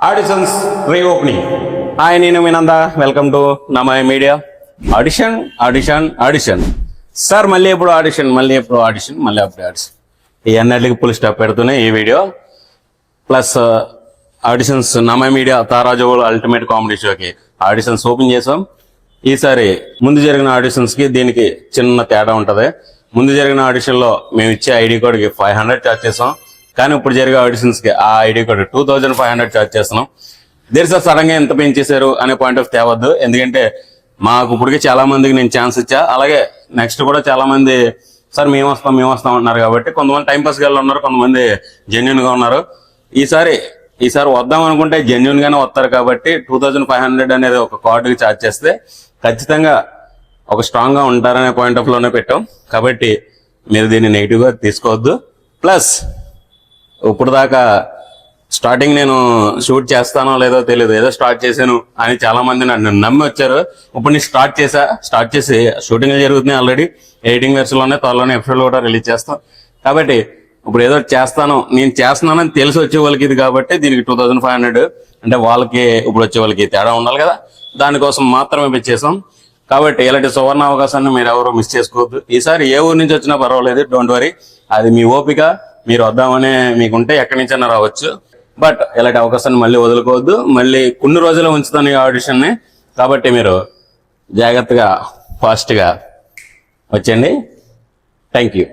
Auditions reopening. Hi, నేను Vinanda. Welcome to Namaya media. Audition sir, మళ్ళీ ఎప్పుడు ఆడిషన్, మళ్ళీ అప్పుడు ఆడిషన్. ఈ అన్నిటికి ఫుల్ స్టాప్ పెడుతూనే ఈ వీడియో. ప్లస్ ఆడిషన్స్ నమయ మీడియా తారాజువులు అల్టిమేట్ కామెడీ షోకి ఆడిషన్స్ ఓపెన్ చేసాం. ఈసారి ముందు జరిగిన ఆడిషన్స్ కి దీనికి చిన్న తేడా ఉంటది. ముందు జరిగిన ఆడిషన్ లో మేము ఇచ్చే ఐడి కోడ్ కి 500 ఛార్జ్ చేసాం. కానీ ఇప్పుడు జరిగే ఆడిషన్స్ కి ఆ ఐడి కోడ్ 2500 ఛార్జ్ చేస్తున్నాం. దేనిసా సడన్ గా ఎంత పెంచేశారు అనే పాయింట్ ఆఫ్ తేవద్దు. ఎందుకంటే మాకు ఇప్పటికే చాలా మందికి నేను ఛాన్స్ ఇచ్చా. అలాగే నెక్స్ట్ కూడా చాలా మంది సార్ మేము వస్తాం అన్నారు. కాబట్టి కొంతమంది టైం పాస్ గా ఉన్నారు, కొంతమంది జెన్యున్ గా ఉన్నారు. ఈసారి వద్దాం అనుకుంటే జెన్యున్ గానే వస్తారు. కాబట్టి 2500 అనేది ఒక కార్డుకి ఛార్జ్ చేస్తే ఖచ్చితంగా ఒక స్ట్రాంగ్ గా ఉంటారనే పాయింట్ ఆఫ్ లోనే పెట్టాం. కాబట్టి మీరు దీన్ని నెగిటివ్ గా తీసుకోవద్దు. ప్లస్ ఇప్పుడు దాకా స్టార్టింగ్ నేను షూట్ చేస్తానో లేదో తెలియదు, ఏదో స్టార్ట్ చేశాను అని చాలా మంది నన్ను నమ్మి వచ్చారు. ఇప్పుడు నేను స్టార్ట్ చేసి షూటింగ్ జరుగుతున్నాయి. ఆల్రెడీ ఎడిటింగ్ వెర్షన్ లోనే త్వరలోనే ఎపిసోడ్ కూడా రిలీజ్ చేస్తాం. కాబట్టి ఇప్పుడు ఏదో నేను చేస్తున్నానని తెలిసి వచ్చే వాళ్ళకి ఇది. కాబట్టి దీనికి 2500 అంటే వాళ్ళకి ఇప్పుడు వచ్చే వాళ్ళకి తేడా ఉండాలి కదా, దానికోసం మాత్రమే పెంచేసాం. కాబట్టి ఇలాంటి సువర్ణ అవకాశాన్ని మీరు ఎవరు మిస్ చేసుకోవద్దు. ఈసారి ఏ ఊరు నుంచి వచ్చినా పర్వాలేదు, డోంట్ వరీ. అది మీ ఓపిక. మీరు వద్దామనే మీకుంటే ఎక్కడి నుంచైనా రావచ్చు. బట్ ఇలాంటి అవకాశాన్ని మళ్ళీ వదులుకోవద్దు. మళ్ళీ కొన్ని రోజులు ఉంచుతాను ఈ ఆడిషన్ ని. కాబట్టి మీరు జాగ్రత్తగా ఫాస్ట్ గా వచ్చేయండి. Thank you.